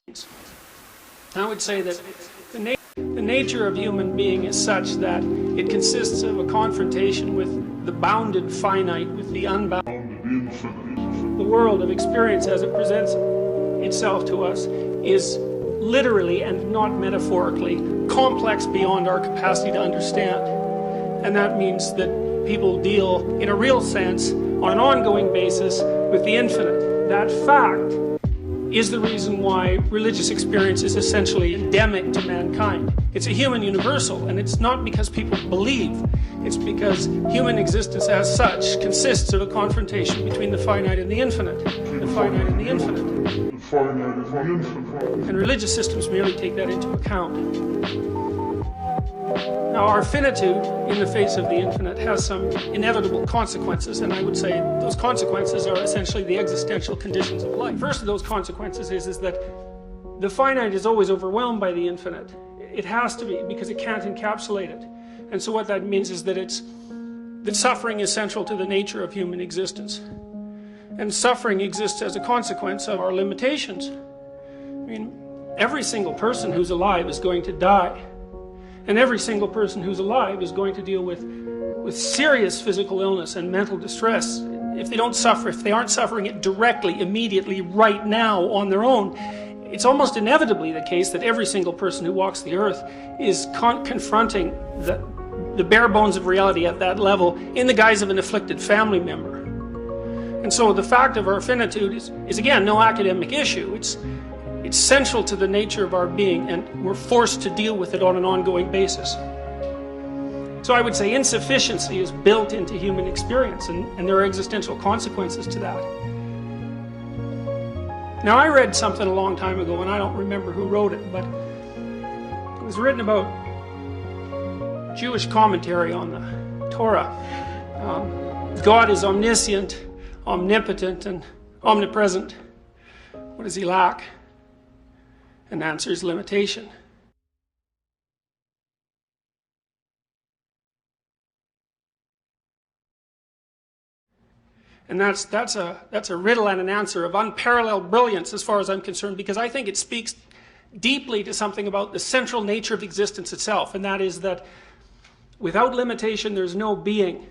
I would say that the nature of human being is such that it consists of a confrontation with the bounded finite, with the unbounded infinite. The world of experience as it presents itself to us is literally and not metaphorically complex beyond our capacity to understand. And that means that people deal in a real sense on an ongoing basis with the infinite. That fact is the reason why religious experience is essentially endemic to mankind. It's a human universal, and it's not because people believe. It's because human existence as such consists of a confrontation between the finite and the infinite. The finite and the infinite. The finite and the infinite. And religious systems merely take that into account. Now, our finitude in the face of the infinite has some inevitable consequences, and I would say those consequences are essentially the existential conditions of life. First of those consequences is that the finite is always overwhelmed by the infinite. It has to be, because it can't encapsulate it. And so what that means is that suffering is central to the nature of human existence. And suffering exists as a consequence of our limitations. I mean, every single person who's alive is going to die. And every single person who's alive is going to deal with serious physical illness and mental distress. If they don't suffer, if they aren't suffering it directly, immediately, right now, on their own, it's almost inevitably the case that every single person who walks the earth is confronting the bare bones of reality at that level in the guise of an afflicted family member. And so the fact of our finitude is again, no academic issue. It's central to the nature of our being, and we're forced to deal with it on an ongoing basis. So I would say insufficiency is built into human experience, and there are existential consequences to that. Now, I read something a long time ago, and I don't remember who wrote it, but it was written about Jewish commentary on the Torah. God is omniscient, omnipotent, and omnipresent. What does he lack? And the answer is limitation. And that's a riddle and an answer of unparalleled brilliance as far as I'm concerned, because I think it speaks deeply to something about the central nature of existence itself, and that is that without limitation there's no being.